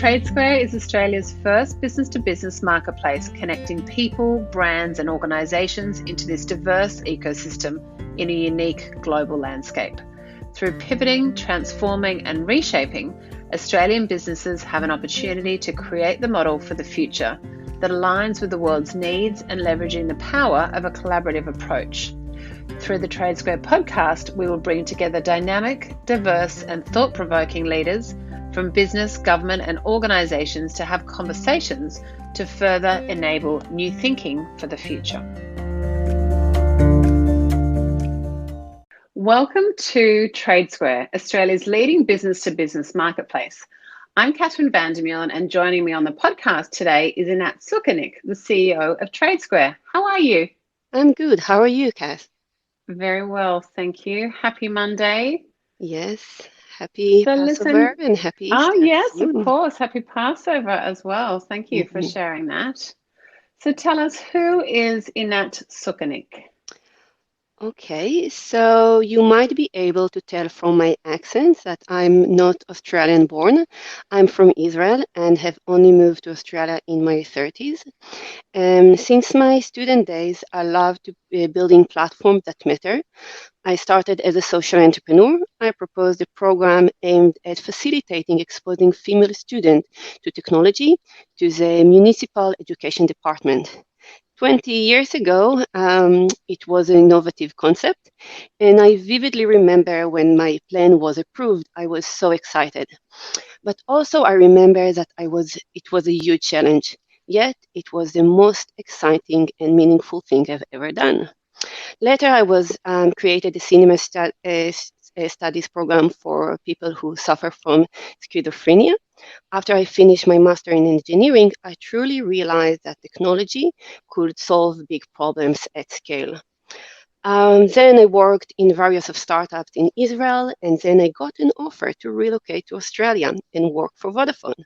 TradeSquare is Australia's first business-to-business marketplace connecting people, brands and organisations into this diverse ecosystem in a unique global landscape. Through pivoting, transforming and reshaping, Australian businesses have an opportunity to create the model for the future that aligns with the world's needs and leveraging the power of a collaborative approach. Through the TradeSquare podcast, we will bring together dynamic, diverse and thought-provoking leaders from business, government and organisations to have conversations to further enable new thinking for the future. Welcome to TradeSquare, Australia's leading business-to-business marketplace. I'm Catherine Vandermeulen, and joining me on the podcast today is Einat Sukenik, the CEO of TradeSquare. How are you? I'm good. How are you, Cass? Very well, thank you. Happy Monday. Yes. Happy Passover and happy Easter. Oh, yes, of course. Happy Passover as well. Thank you for sharing that. So tell us, who is Einat Sukenik? Okay, so you might be able to tell from my accent that I'm not Australian born. I'm from Israel and have only moved to Australia in my 30s. Since my student days, I love to building platforms that matter. I started as a social entrepreneur. I proposed a program aimed at facilitating exposing female students to technology to the municipal education department. 20 years ago, it was an innovative concept, and I vividly remember when my plan was approved, I was so excited. But also I remember that it was a huge challenge, yet it was the most exciting and meaningful thing I've ever done. Later, I was created a cinema studies program for people who suffer from schizophrenia. After I finished my master in engineering, I truly realized that technology could solve big problems at scale. Then I worked in various of startups in Israel, and then I got an offer to relocate to Australia and work for Vodafone.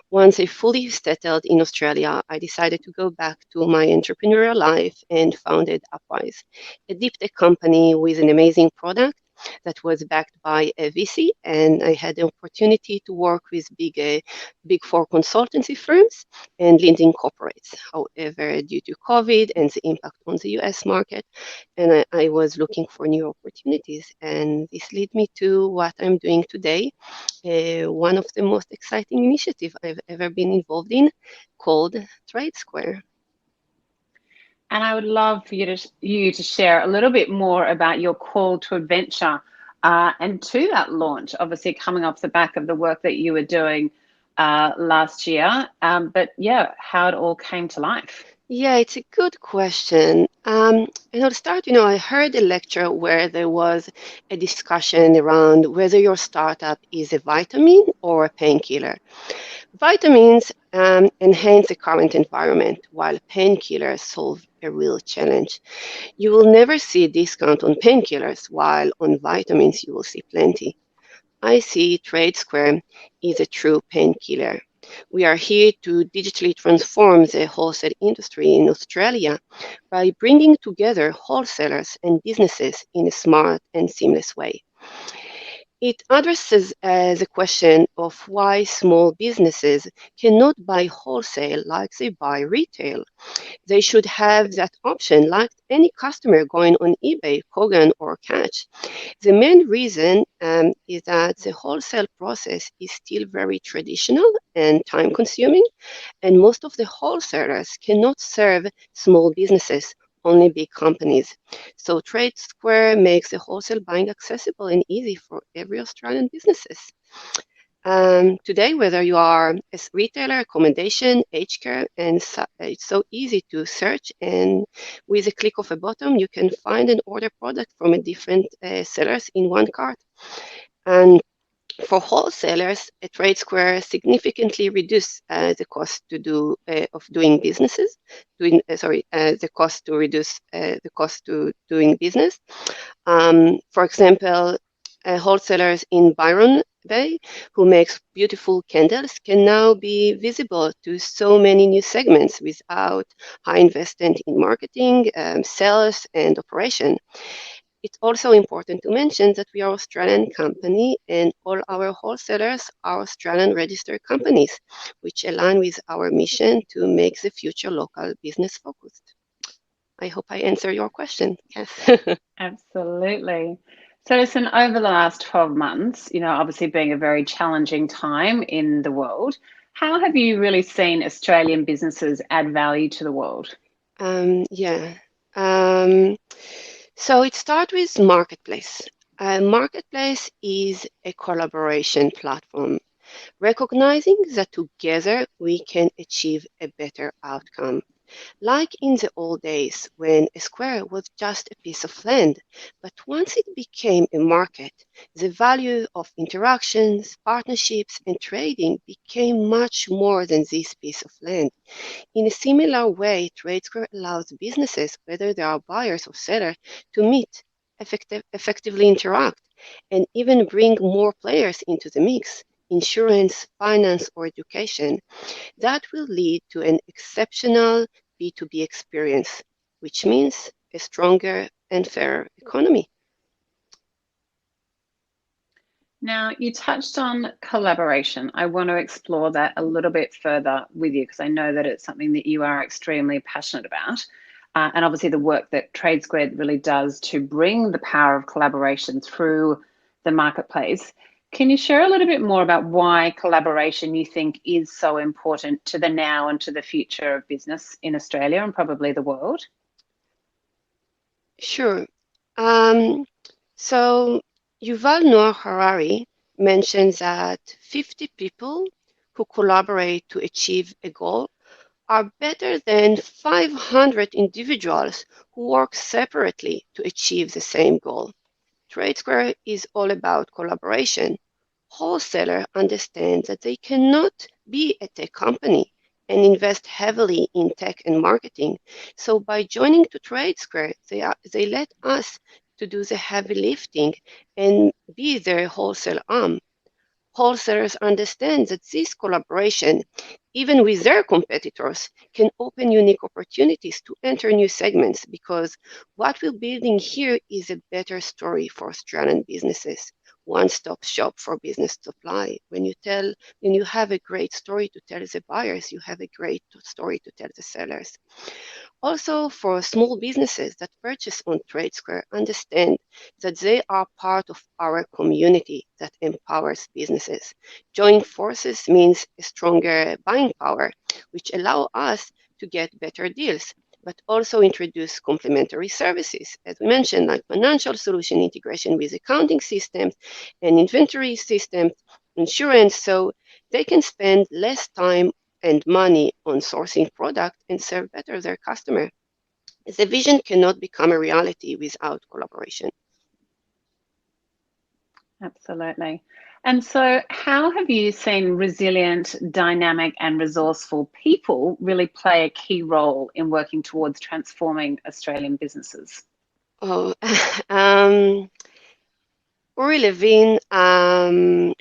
Once I fully settled in Australia, I decided to go back to my entrepreneurial life and founded Upwise, a deep tech company with an amazing product that was backed by a VC, and I had the opportunity to work with big four consultancy firms and leading corporates. However, due to COVID and the impact on the US market, and I was looking for new opportunities, and this led me to what I'm doing today, one of the most exciting initiatives I've ever been involved in, called TradeSquare. And I would love for you to share a little bit more about your call to adventure and to that launch, obviously coming off the back of the work that you were doing last year. But yeah, how it all came to life. Yeah, it's a good question. And I'll start, I heard a lecture where there was a discussion around whether your startup is a vitamin or a painkiller. Vitamins enhance the current environment, while painkillers solve a real challenge. You will never see a discount on painkillers, while on vitamins you will see plenty. I see TradeSquare is a true painkiller. We are here to digitally transform the wholesale industry in Australia by bringing together wholesalers and businesses in a smart and seamless way. It addresses the question of why small businesses cannot buy wholesale like they buy retail. They should have that option like any customer going on eBay, Kogan, or Catch. The main reason is that the wholesale process is still very traditional and time-consuming, and most of the wholesalers cannot serve small businesses, only big companies. So TradeSquare makes the wholesale buying accessible and easy for every Australian businesses. Today, whether you are a retailer, accommodation, aged care, and it's so easy to search, and with a click of a button, you can find and order product from a different sellers in one cart. And for wholesalers, a TradeSquare significantly reduce the cost of doing businesses. The cost to reduce the cost to doing business. For example, wholesalers in Byron Bay, who makes beautiful candles, can now be visible to so many new segments without high investment in marketing, sales, and operation. It's also important to mention that we are an Australian company and all our wholesalers are Australian registered companies, which align with our mission to make the future local business focused. I hope I answer your question, Kath. Absolutely. So listen, over the last 12 months, obviously being a very challenging time in the world, how have you really seen Australian businesses add value to the world? Yeah. Um, so it starts with Marketplace. Marketplace is a collaboration platform, recognizing that together we can achieve a better outcome. Like in the old days when a square was just a piece of land, but once it became a market, the value of interactions, partnerships, and trading became much more than this piece of land. In a similar way, TradeSquare allows businesses, whether they are buyers or sellers, to meet, effectively interact, and even bring more players into the mix insurance, finance, or education. That will lead to an exceptional B2B experience, which means a stronger and fairer economy. Now, you touched on collaboration. I want to explore that a little bit further with you because I know that it's something that you are extremely passionate about. And obviously, the work that TradeSquare really does to bring the power of collaboration through the marketplace. Can you share a little bit more about why collaboration you think is so important to the now and to the future of business in Australia and probably the world? Sure. Um, so Yuval Noah Harari mentions that 50 people who collaborate to achieve a goal are better than 500 individuals who work separately to achieve the same goal. TradeSquare is all about collaboration. Wholesalers understand that they cannot be a tech company and invest heavily in tech and marketing. So by joining to TradeSquare, they let us to do the heavy lifting and be their wholesale arm. Wholesalers understand that this collaboration, even with their competitors, can open unique opportunities to enter new segments because what we're building here is a better story for Australian businesses. One-stop shop for business supply. When you have a great story to tell the buyers, you have a great story to tell the sellers. Also, for small businesses that purchase on TradeSquare, understand that they are part of our community that empowers businesses. Joining forces means a stronger buying power, which allow us to get better deals, but also introduce complementary services, as we mentioned, like financial solution integration with accounting systems and inventory systems, insurance, so they can spend less time and money on sourcing product and serve better their customer. The vision cannot become a reality without collaboration. Absolutely. And so, how have you seen resilient, dynamic, and resourceful people really play a key role in working towards transforming Australian businesses? Oh, um, Uri Levin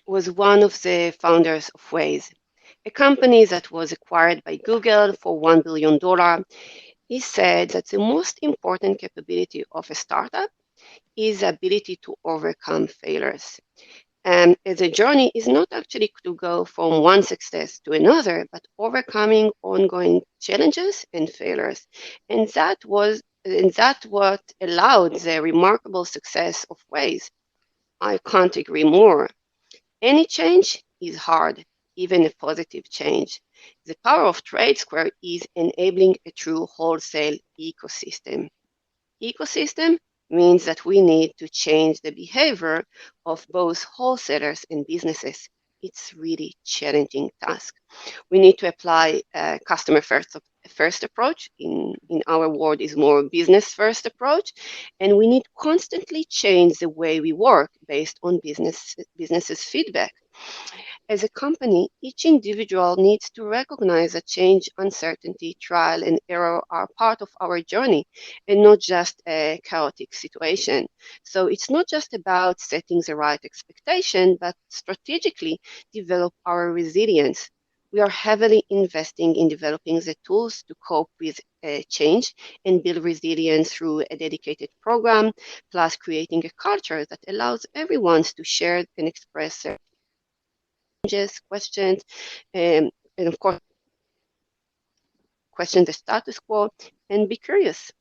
was one of the founders of Waze, a company that was acquired by Google for $1 billion. He said that the most important capability of a startup is the ability to overcome failures. The journey is not actually to go from one success to another, but overcoming ongoing challenges and failures. And that what allowed the remarkable success of Waze. I can't agree more. Any change is hard, even a positive change. The power of TradeSquare is enabling a true wholesale ecosystem. Ecosystem means that we need to change the behavior of both wholesalers and businesses. It's really challenging task. We need to apply a customer first approach. In our world is more business first approach, and we need constantly change the way we work based on businesses feedback. As a company, each individual needs to recognize that change, uncertainty, trial, and error are part of our journey and not just a chaotic situation. So it's not just about setting the right expectation, but strategically develop our resilience. We are heavily investing in developing the tools to cope with change and build resilience through a dedicated program, plus creating a culture that allows everyone to share and express their challenges, questions, and of course, question the status quo and be curious.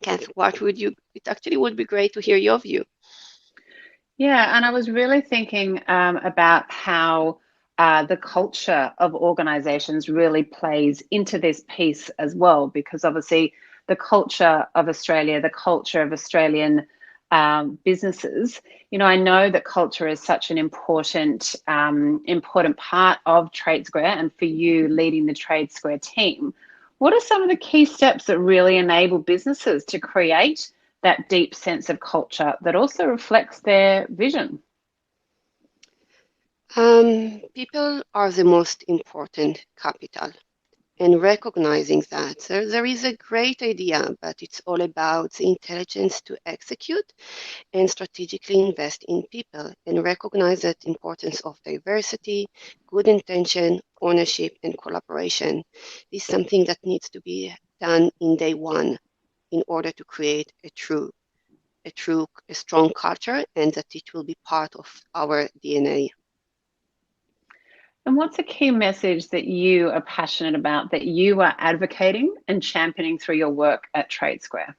Kath, what would you? It actually would be great to hear your view. Yeah, and I was really thinking about how the culture of organizations really plays into this piece as well, because obviously the culture of Australia, the culture of Australian businesses, I know that culture is such an important part of TradeSquare, and for you leading the TradeSquare team. What are some of the key steps that really enable businesses to create that deep sense of culture that also reflects their vision? People are the most important capital, and recognizing that there is a great idea, but it's all about the intelligence to execute and strategically invest in people and recognize that importance of diversity, good intention, ownership, and collaboration is something that needs to be done in day one in order to create a strong culture and that it will be part of our DNA. And what's a key message that you are passionate about, that you are advocating and championing through your work at TradeSquare?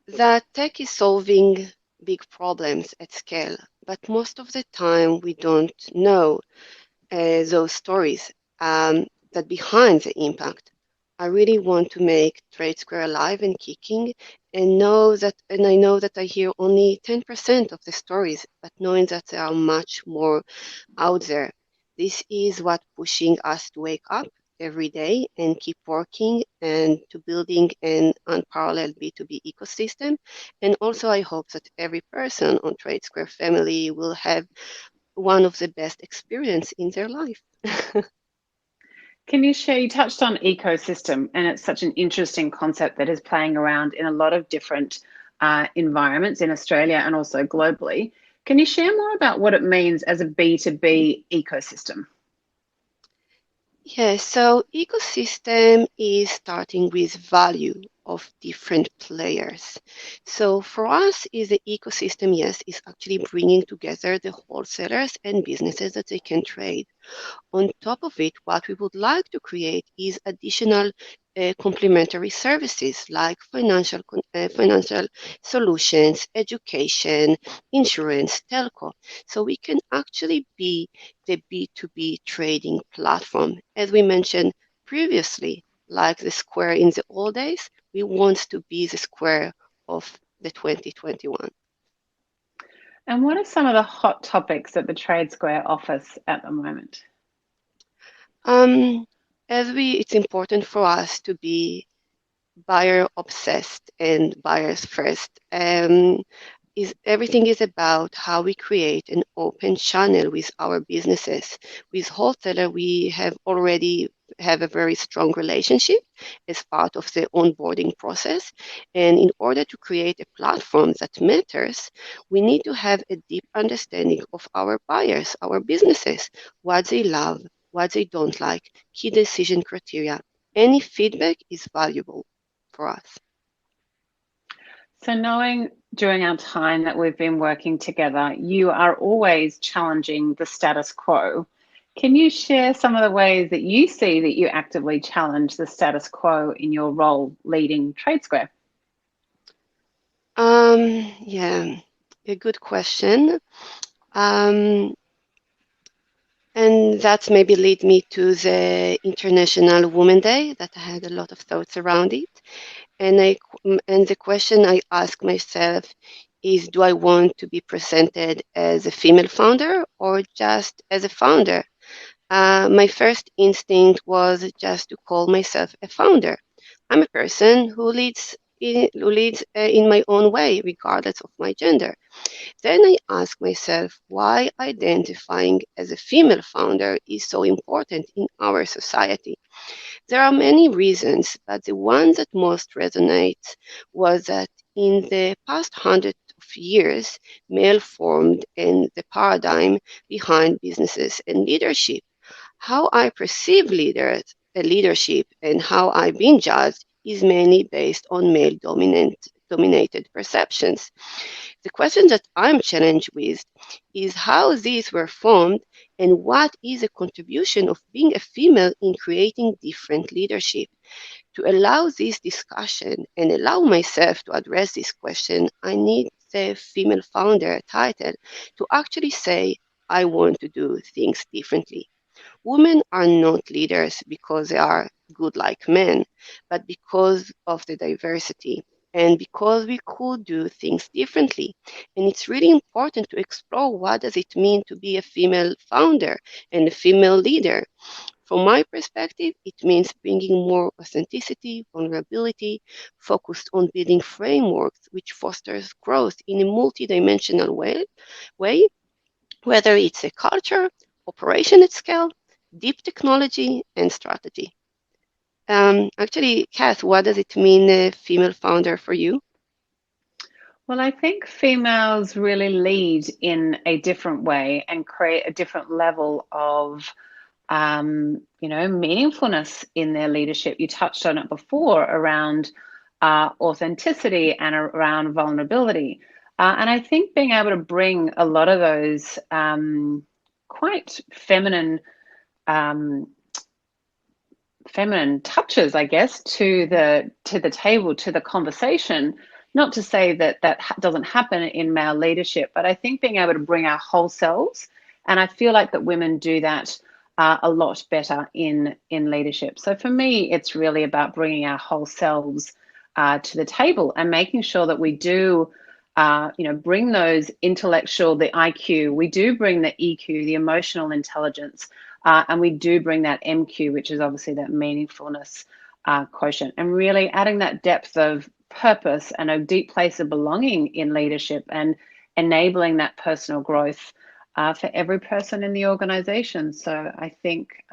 That tech is solving big problems at scale, but most of the time we don't know those stories that behind the impact. I really want to make TradeSquare alive and kicking, and I know that I hear only 10% of the stories, but knowing that there are much more out there. This is what pushing us to wake up every day and keep working and to building an unparalleled B2B ecosystem. And also I hope that every person on TradeSquare family will have one of the best experience in their life. Can you share, you touched on ecosystem, and it's such an interesting concept that is playing around in a lot of different environments in Australia and also globally. Can you share more about what it means as a B2B ecosystem? Yeah, so ecosystem is starting with value of different players. So for us, is the ecosystem, yes, is actually bringing together the wholesalers and businesses that they can trade. On top of it, what we would like to create is additional complementary services like financial solutions, education, insurance, telco. So we can actually be the B2B trading platform. As we mentioned previously, like the Square in the old days, we want to be the Square of the 2021. And what are some of the hot topics at the TradeSquare office at the moment? Um, it's important for us to be buyer obsessed and buyers first. Is everything is about how we create an open channel with our businesses. With wholesaler, we have already have a very strong relationship as part of the onboarding process. And in order to create a platform that matters, we need to have a deep understanding of our buyers, our businesses, what they love, what they don't like, key decision criteria. Any feedback is valuable for us. So, knowing during our time that we've been working together, you are always challenging the status quo. Can you share some of the ways that you see that you actively challenge the status quo in your role leading TradeSquare? Yeah, a good question. Um, and that maybe lead me to the International Women Day that I had a lot of thoughts around it. And the question I ask myself is, do I want to be presented as a female founder or just as a founder? My first instinct was just to call myself a founder. I'm a person who leads in my own way, regardless of my gender. Then I ask myself why identifying as a female founder is so important in our society. There are many reasons, but the one that most resonates was that in the past hundred of years, male formed and the paradigm behind businesses and leadership. How I perceive leadership and how I've been judged is mainly based on male dominated perceptions. The question that I'm challenged with is how these were formed and what is the contribution of being a female in creating different leadership. To allow this discussion and allow myself to address this question, I need the female founder title to actually say, I want to do things differently. Women are not leaders because they are good like men, but because of the diversity and because we could do things differently. And it's really important to explore what does it mean to be a female founder and a female leader. From my perspective, it means bringing more authenticity, vulnerability, focused on building frameworks which fosters growth in a multidimensional way, whether it's a culture, operation at scale, deep technology, and strategy. Actually, Kath, what does it mean, a female founder for you? Well, I think females really lead in a different way and create a different level of meaningfulness in their leadership. You touched on it before around authenticity and around vulnerability. And I think being able to bring a lot of those quite feminine touches, I guess, to the table, to the conversation. Not to say that doesn't happen in male leadership, but I think being able to bring our whole selves, and I feel like that women do that a lot better in leadership. So for me, it's really about bringing our whole selves to the table and making sure that we do, bring those intellectual, the IQ, we do bring the EQ, the emotional intelligence, and we do bring that MQ, which is obviously that meaningfulness quotient, and really adding that depth of purpose and a deep place of belonging in leadership and enabling that personal growth for every person in the organization. So I think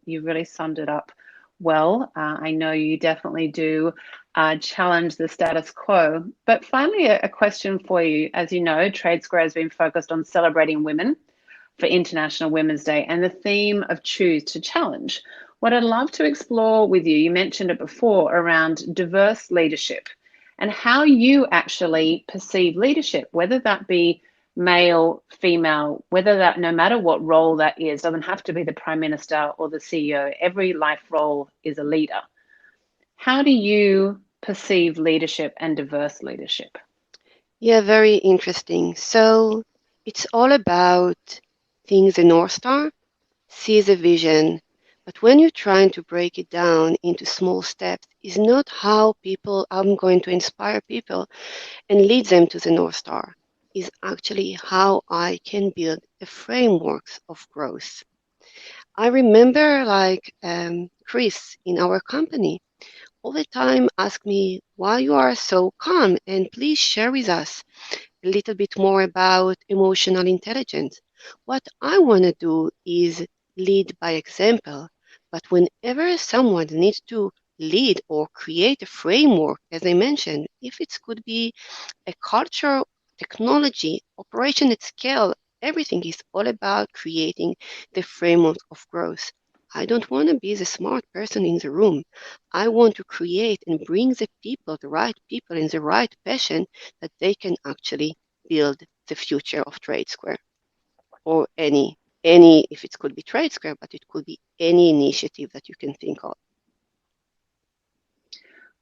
you really summed it up well. I know you definitely do challenge the status quo. But finally, a question for you. As you know, TradeSquare has been focused on celebrating women for International Women's Day and the theme of Choose to Challenge. What I'd love to explore with you, you mentioned it before, around diverse leadership and how you actually perceive leadership, whether that be male, female, whether that, no matter what role that is, doesn't have to be the Prime Minister or the CEO. Every life role is a leader. How do you perceive leadership and diverse leadership? Yeah, very interesting. So it's all about seeing the North Star, see the vision, but when you're trying to break it down into small steps, is not how I'm going to inspire people and lead them to the North Star, is actually how I can build the frameworks of growth. I remember Chris in our company all the time ask me why you are so calm and please share with us a little bit more about emotional intelligence. What I want to do is lead by example, but whenever someone needs to lead or create a framework, as I mentioned, if it could be a culture, technology, operation at scale, everything is all about creating the framework of growth. I don't want to be the smart person in the room. I want to create and bring the right people in the right passion that they can actually build the future of TradeSquare or any, if it could be TradeSquare, but it could be any initiative that you can think of.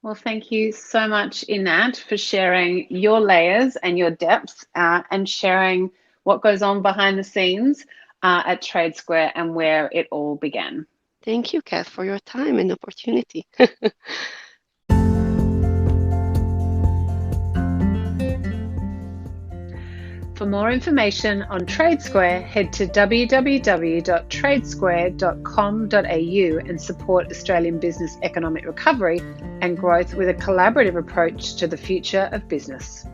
Well, thank you so much, Einat, for sharing your layers and your depths and sharing what goes on behind the scenes at TradeSquare and where it all began. Thank you, Kath, for your time and opportunity. For more information on TradeSquare, head to www.tradesquare.com.au and support Australian business economic recovery and growth with a collaborative approach to the future of business.